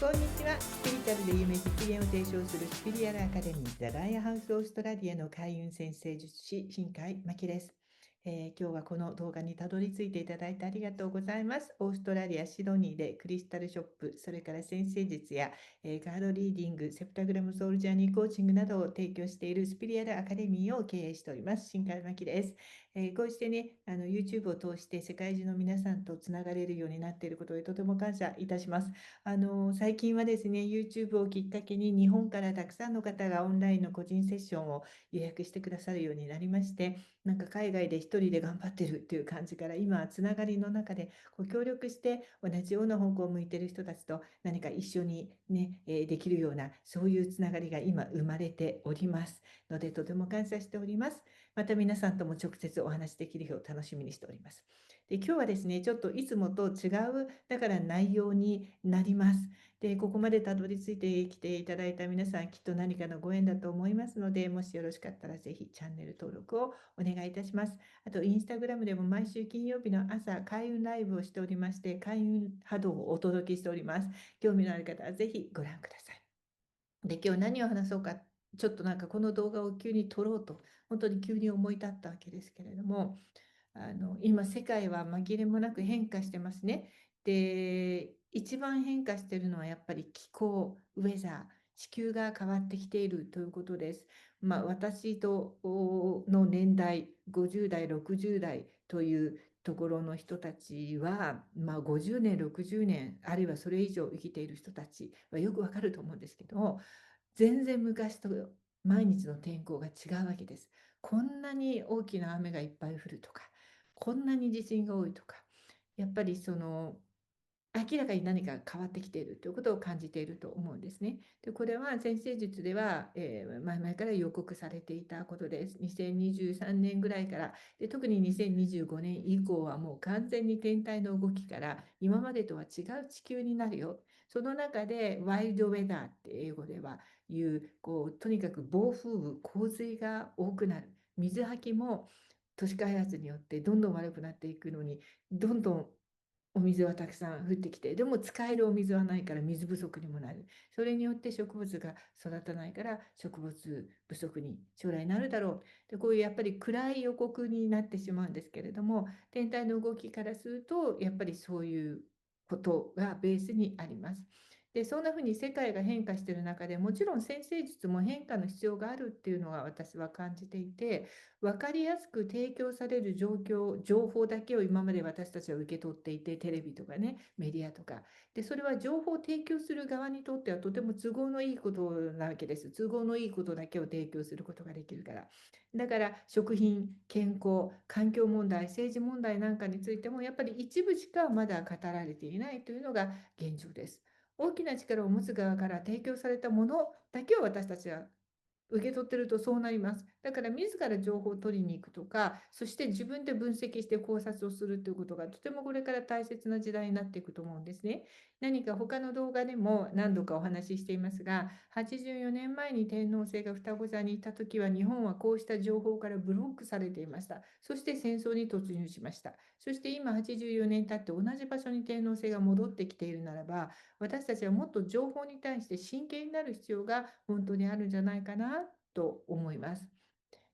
こんにちは。スピリチュアルで夢実現を提唱するスピリアルアカデミーザライアハウスオーストラリアの開運先生術師新海真希です。今日はこの動画にたどり着いていただいてありがとうございます。オーストラリア・シドニーでクリスタルショップ、それから先生術や、カードリーディング、セプタグラムソウルジャーニーコーチングなどを提供しているスピリアルアカデミーを経営しております。新海真希です。こうしてね、YouTube を通して世界中の皆さんとつながれるようになっていることでとても感謝いたします。最近はですね、YouTube をきっかけに日本からたくさんの方がオンラインの個人セッションを予約してくださるようになりまして、なんか海外で一人で頑張ってるっていう感じから、今つながりの中でこう協力して同じような方向を向いている人たちと何か一緒にね、できるようなそういうつながりが今生まれておりますので、とても感謝しております。また皆さんとも直接お話しできる日を楽しみにしております。で、今日はですね、ちょっといつもと違う、だから内容になります。で、ここまでたどり着いてきていただいた皆さん、きっと何かのご縁だと思いますので、もしよろしかったらぜひチャンネル登録をお願いいたします。あと、インスタグラムでも毎週金曜日の朝、開運ライブをしておりまして、開運波動をお届けしております。興味のある方はぜひご覧ください。で、今日何を話そうか、ちょっとなんかこの動画を急に撮ろうと、本当に急に思い立ったわけですけれども、今世界は紛れもなく変化してますね。で、一番変化しているのはやっぱり気候、ウェザー、地球が変わってきているということです。私との年代、50代、60代というところの人たちは、50年、60年、あるいはそれ以上生きている人たちはよくわかると思うんですけど、全然昔と毎日の天候が違うわけです。こんなに大きな雨がいっぱい降るとか、こんなに地震が多いとか、やっぱり明らかに何か変わってきているということを感じていると思うんですね。で、これは先生術では、前々から予告されていたことです。2023年ぐらいから、で、特に2025年以降はもう完全に天体の動きから今までとは違う地球になるよ。その中でワイルドウェダーって英語では言う、とにかく暴風雨、洪水が多くなる。水はきも都市開発によってどんどん悪くなっていくのに、どんどんお水はたくさん降ってきて、でも使えるお水はないから水不足にもなる。それによって植物が育たないから植物不足に将来なるだろう。で、こういうやっぱり暗い予告になってしまうんですけれども、天体の動きからすると、やっぱりそういうことがベースにあります。で、そんなふうに世界が変化している中でもちろん先生術も変化の必要があるっていうのは私は感じていて、分かりやすく提供される情報だけを今まで私たちは受け取っていて、テレビとかね、メディアとか。で、それは情報を提供する側にとってはとても都合のいいことなわけです。都合のいいことだけを提供することができるから。だから食品、健康、環境問題、政治問題なんかについてもやっぱり一部しかまだ語られていないというのが現状です。大きな力を持つ側から提供されたものだけを私たちは受け取ってるとそうなります。だから自ら情報を取りに行くとか、そして自分で分析して考察をするということがとてもこれから大切な時代になっていくと思うんですね。何か他の動画でも何度かお話ししていますが、84年前に天皇制が双子座にいた時は日本はこうした情報からブロックされていました。そして戦争に突入しました。そして今84年経って同じ場所に天皇制が戻ってきているならば、私たちはもっと情報に対して真剣になる必要が本当にあるんじゃないかなと思います。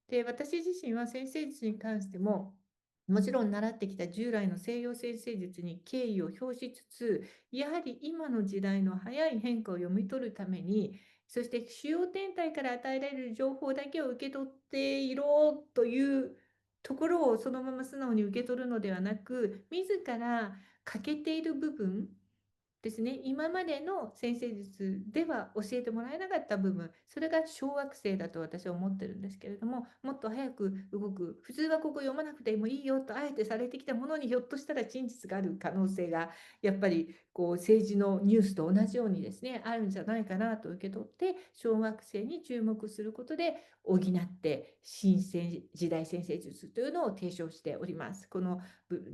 で、私自身は先生術に関しても、もちろん習ってきた従来の西洋先生術に敬意を表しつつ、やはり今の時代の早い変化を読み取るために、そして主要天体から与えられる情報だけを受け取っていろというところをそのまま素直に受け取るのではなく、自ら欠けている部分ですね、今までの先生術では教えてもらえなかった部分、それが小惑星だと私は思ってるんですけれども、もっと早く動く、普通はここ読まなくてもいいよとあえてされてきたものにひょっとしたら真実がある可能性が、やっぱり政治のニュースと同じようにですね、あるんじゃないかなと受け取って、小惑星に注目することで補って新時代先生術というのを提唱しております。この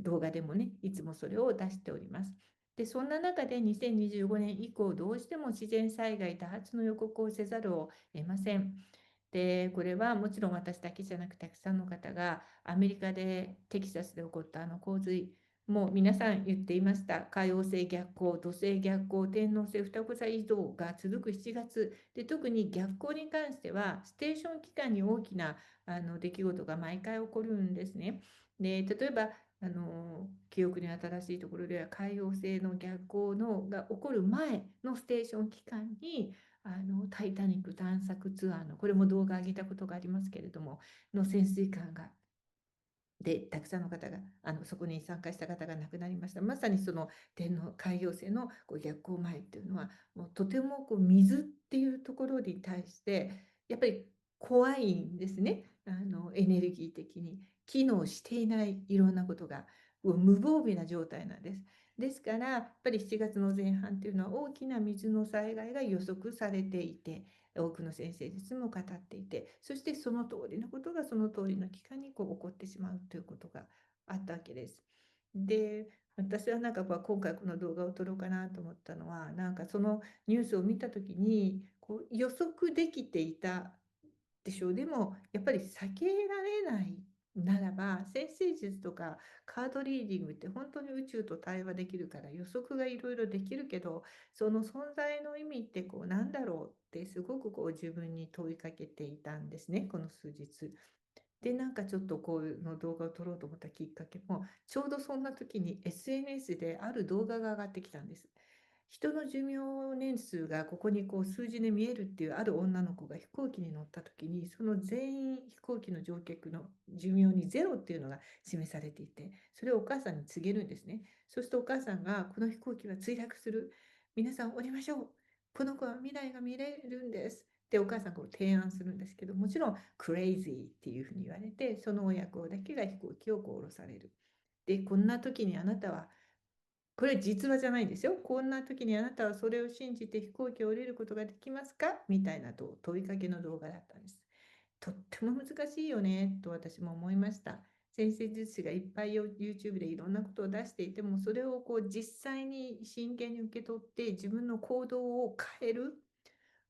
動画でもね、いつもそれを出しております。で、そんな中で2025年以降、どうしても自然災害多発の予告をせざるを得ません。で、これはもちろん私だけじゃなくたくさんの方がアメリカでテキサスで起こった洪水、もう皆さん言っていました。海王星逆行、土星逆行、天王星双子座移動が続く7月で、特に逆行に関しては、ステーション期間に大きな出来事が毎回起こるんですね。で、例えば、記憶に新しいところでは、海王星の逆行が起こる前のステーション期間に、タイタニック探索ツアーの、これも動画上げたことがありますけれども、の潜水艦がで、たくさんの方が、そこに参加した方が亡くなりました。まさにその天皇海洋星の逆行前っていうのは、もうとても水っていうところに対して、やっぱり怖いんですね。エネルギー的に。機能していないいろんなことが、無防備な状態なんです。ですから、やっぱり7月の前半っていうのは大きな水の災害が予測されていて、多くの先生術も語っていて、そしてその通りのことがその通りの期間に起こってしまうということがあったわけです。で、私は今回この動画を撮ろうかなと思ったのは、そのニュースを見た時に予測できていたでしょう。でもやっぱり避けられないならば、先生術とかカードリーディングって本当に宇宙と対話できるから予測がいろいろできるけど、その存在の意味ってなんだろうってすごく自分に問いかけていたんですね、この数日。で、ちょっとこういうの動画を撮ろうと思ったきっかけも、ちょうどそんな時に SNS である動画が上がってきたんです。人の寿命年数がここに数字で見えるっていうある女の子が飛行機に乗った時に、その全員飛行機の乗客の寿命にゼロっていうのが示されていて、それをお母さんに告げるんですね。そうするとお母さんが、この飛行機は墜落する。皆さん降りましょう。この子は未来が見れるんです。ってお母さんが提案するんですけど、もちろんクレイジーっていうふうに言われて、その親子だけが飛行機を降ろされる。で、こんな時にあなたは、これ実話じゃないんですよ。こんな時にあなたはそれを信じて飛行機を降りることができますかみたいな問いかけの動画だったんです。とっても難しいよねと私も思いました。先生術師がいっぱい YouTube でいろんなことを出していても、それを実際に真剣に受け取って自分の行動を変える。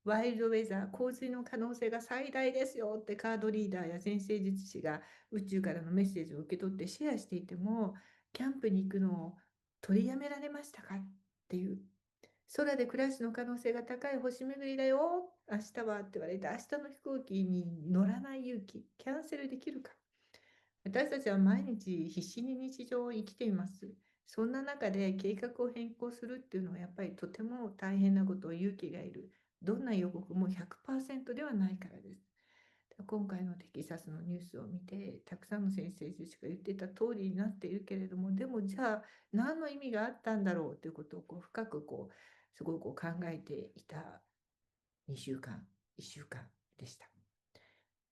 ワイルドウェザー、洪水の可能性が最大ですよってカードリーダーや先生術師が宇宙からのメッセージを受け取ってシェアしていても、キャンプに行くのを取りやめられましたかっていう、空でクラッシュの可能性が高い星巡りだよ、明日はって言われて、明日の飛行機に乗らない勇気、キャンセルできるか。私たちは毎日必死に日常を生きています。そんな中で計画を変更するっていうのはやっぱりとても大変なことを勇気がいる。どんな予告も100%ではないからです。今回のテキサスのニュースを見て、たくさんの先生たちが言っていた通りになっているけれども、でもじゃあ何の意味があったんだろうということを深くすごく考えていた2週間、1週間でした。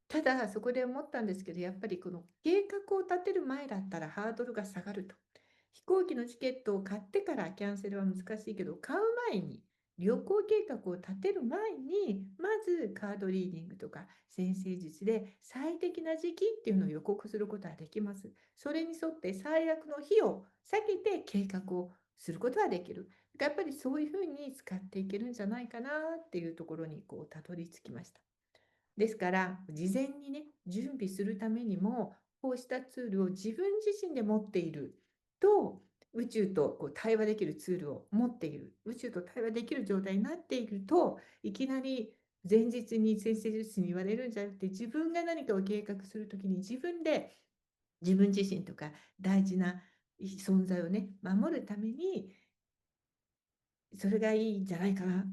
ただそこで思ったんですけど、やっぱりこの計画を立てる前だったらハードルが下がると。飛行機のチケットを買ってからキャンセルは難しいけど、買う前に、旅行計画を立てる前に、まずカードリーディングとか先生術で最適な時期っていうのを予告することはできます。それに沿って最悪の日を避けて計画をすることはできる。やっぱりそういうふうに使っていけるんじゃないかなっていうところにたどり着きました。ですから、事前にね、準備するためにも、こうしたツールを自分自身で持っていると、宇宙と対話できるツールを持っている、宇宙と対話できる状態になっていると、いきなり前日に先生術師に言われるんじゃなくて、自分が何かを計画するときに自分で自分自身とか大事な存在をね、守るためにそれがいいんじゃないかなっ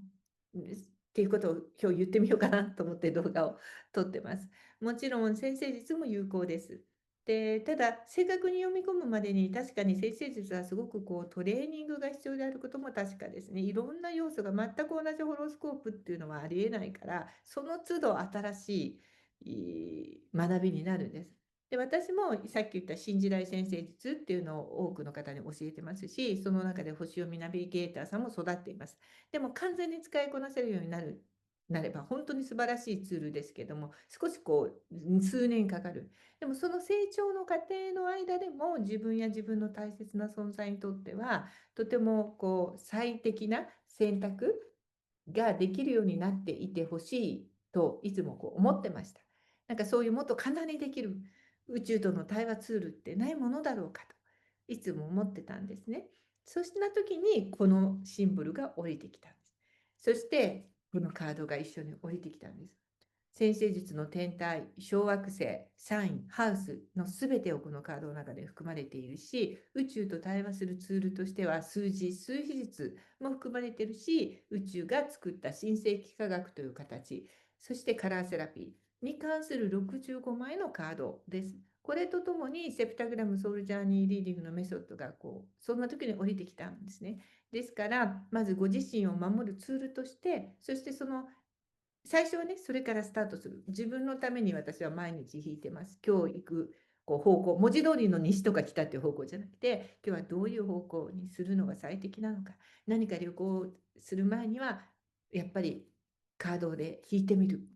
ていうことを今日言ってみようかなと思って動画を撮ってます。もちろん先生術も有効です。で、ただ正確に読み込むまでに確かに先生術はすごくトレーニングが必要であることも確かですね。いろんな要素が全く同じホロスコープっていうのはありえないから、その都度新しい学びになるんです。で、私もさっき言った新時代先生術っていうのを多くの方に教えてますし、その中で星読みナビゲーターさんも育っています。でも完全に使いこなせるようになれば本当に素晴らしいツールですけども、少し数年かかる。でもその成長の過程の間でも自分や自分の大切な存在にとってはとても最適な選択ができるようになっていてほしいといつも思ってました。そういうもっと簡単にできる宇宙との対話ツールってないものだろうかと。いつも思ってたんですね。そうした時にこのシンボルが降りてきたんです。そしてこのカードが一緒に降りてきたんです。占星術の天体、小惑星、サイン、ハウスのすべてをこのカードの中で含まれているし、宇宙と対話するツールとしては数字、数比率も含まれているし、宇宙が作った新世紀科学という形、そしてカラーセラピーに関する65枚のカードです。これとともにセプタグラムソウルジャーニーリーディングのメソッドがそんな時に降りてきたんですね。ですから、まずご自身を守るツールとして、そしてその最初はね、それからスタートする。自分のために私は毎日弾いてます。今日行く方向、文字通りの西とか北っていう方向じゃなくて、今日はどういう方向にするのが最適なのか。何か旅行する前には、やっぱりカードで弾いてみる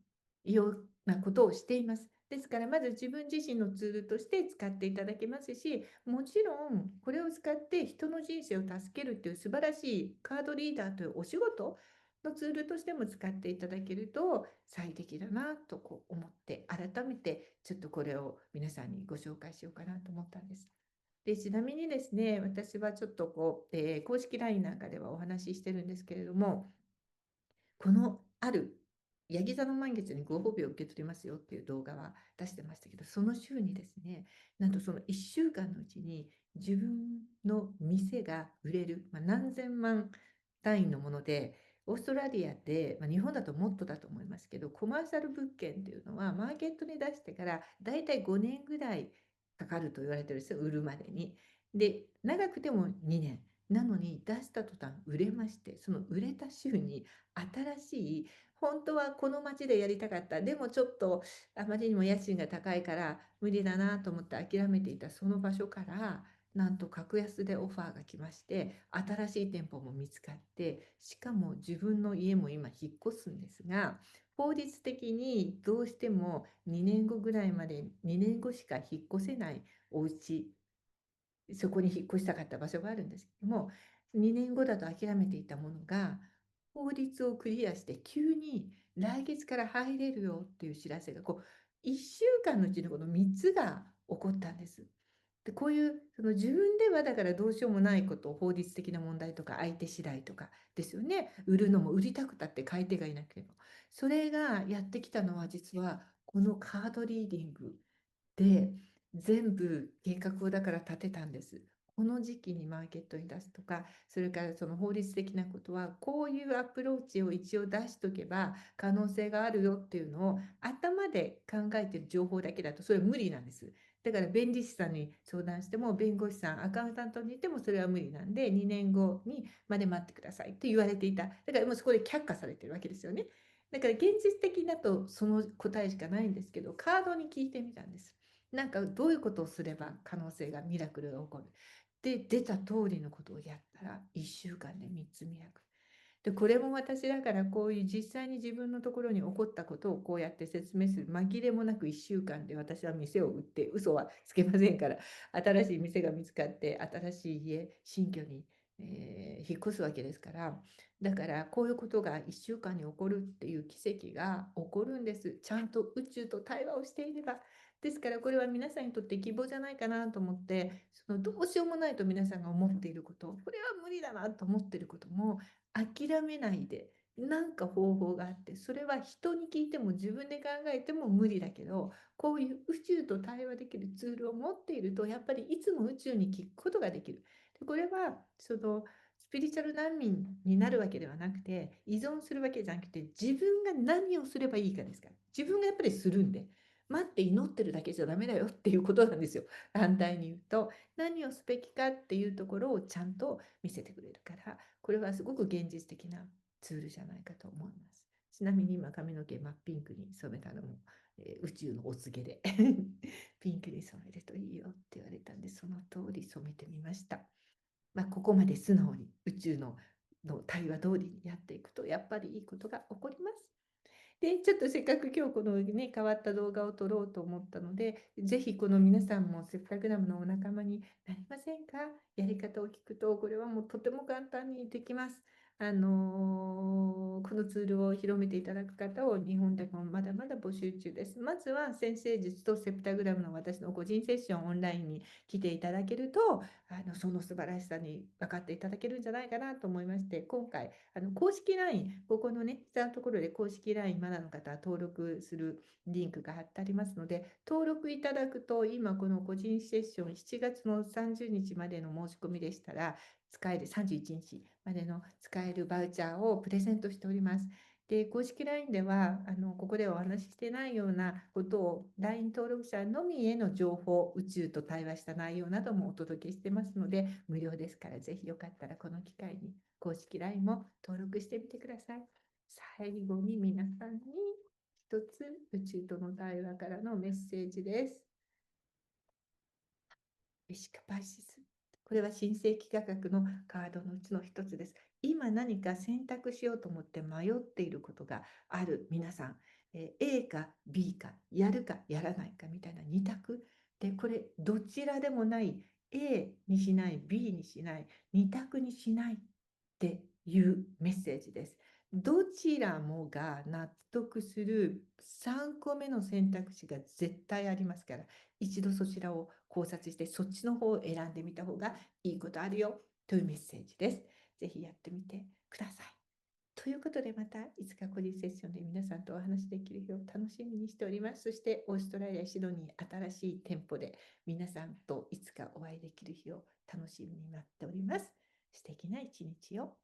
ようなことをしています。ですから、まず自分自身のツールとして使っていただけますし、もちろんこれを使って人の人生を助けるっていう素晴らしいカードリーダーというお仕事のツールとしても使っていただけると最適だなと思って、改めてちょっとこれを皆さんにご紹介しようかなと思ったんです。で、ちなみにですね、私はちょっと公式 LINE なんかではお話ししてるんですけれども、このあるヤギ座の満月にご褒美を受け取りますよっていう動画は出してましたけど、その週にですね、なんとその1週間のうちに自分の店が売れる、何千万単位のもので、オーストラリアで、日本だともっとだと思いますけど、コマーシャル物件っていうのはマーケットに出してからだいたい5年ぐらいかかると言われてるんですよ、売るまでに。で、長くても2年。なのに出した途端売れまして、その売れた週に新しい、本当はこの町でやりたかった、でもちょっとあまりにも家賃が高いから無理だなと思って諦めていたその場所から、なんと格安でオファーが来まして、新しい店舗も見つかって、しかも自分の家も今引っ越すんですが、法律的にどうしても2年後ぐらいまで、2年後しか引っ越せないお家、そこに引っ越したかった場所があるんですけども、2年後だと諦めていたものが、法律をクリアして急に来月から入れるよっていう知らせが、1週間のうちにこの3つが起こったんです。で、こういうその自分ではだからどうしようもないこと、法律的な問題とか相手次第とかですよね。売るのも売りたくたって買い手がいなければ。それがやってきたのは実はこのカードリーディングで全部計画をだから立てたんです。この時期にマーケットに出すとか、それからその法律的なことは、こういうアプローチを一応出しとけば可能性があるよっていうのを頭で考えてる情報だけだとそれは無理なんです。だから弁理士さんに相談しても、弁護士さん、アカウンタントにいてもそれは無理なんで、2年後にまで待ってくださいって言われていた。だからもうそこで却下されてるわけですよね。だから現実的だとその答えしかないんですけど、カードに聞いてみたんです。なんかどういうことをすれば可能性がミラクルが起こる。で、出た通りのことをやったら1週間で3つミラクル。で、これも私だからこういう実際に自分のところに起こったことをこうやって説明する。紛れもなく1週間で私は店を売って嘘はつけませんから、新しい店が見つかって新しい家、新居に、引っ越すわけですから、だからこういうことが1週間に起こるっていう奇跡が起こるんです。ちゃんと宇宙と対話をしていれば。ですからこれは皆さんにとって希望じゃないかなと思って、そのどうしようもないと皆さんが思っていること、これは無理だなと思っていることも諦めないで、なんか方法があって、それは人に聞いても自分で考えても無理だけど、こういう宇宙と対話できるツールを持っていると、やっぱりいつも宇宙に聞くことができる。で、これはそのスピリチュアル難民になるわけではなくて、依存するわけじゃなくて、自分が何をすればいいかですから。自分がやっぱりするんで、待って祈ってるだけじゃダメだよっていうことなんですよ。反対に言うと、何をすべきかっていうところをちゃんと見せてくれるから、これはすごく現実的なツールじゃないかと思います。ちなみに今髪の毛真っピンクに染めたのも、宇宙のお告げでピンクに染めるといいよって言われたんで、その通り染めてみました。ここまで素直に宇宙の対話通りにやっていくと、やっぱりいいことが起こります。で、ちょっとせっかく今日このね、変わった動画を撮ろうと思ったので、ぜひこの皆さんもセプタグラムのお仲間になりませんか？やり方を聞くと、これはもうとても簡単にできます。このツールを広めていただく方を日本でもまだまだ募集中です。まずは先生術とセプタグラムの私の個人セッションオンラインに来ていただけると、その素晴らしさに分かっていただけるんじゃないかなと思いまして、今回、公式 LINE、ここのね、下のところで公式 LINE、まだの方は登録するリンクが貼ってありますので、登録いただくと、今この個人セッション、7月の30日までの申し込みでしたら、使える31日までの使えるバウチャーをプレゼントしております。で、公式 LINE では、ここではお話ししてないようなことを、LINE 登録者のみへの情報、宇宙と対話した内容などもお届けしてますので、無料ですから、ぜひよかったらこの機会に公式 LINE も登録してみてください。最後に皆さんに一つ宇宙との対話からのメッセージです。エシカパイシス。これは新世紀科学のカードのうちの一つです。今何か選択しようと思って迷っていることがある皆さん、A か B か、やるかやらないかみたいな二択で、これどちらでもない、A にしない、B にしない、二択にしないっていうメッセージです。どちらもが納得する3個目の選択肢が絶対ありますから、一度そちらを考察して、そっちの方を選んでみた方がいいことあるよというメッセージです。ぜひやってみてください。ということで、またいつか個人セッションで皆さんとお話しできる日を楽しみにしております。そして、オーストラリア・シドニー新しい店舗で皆さんといつかお会いできる日を楽しみに待っております。素敵な一日を。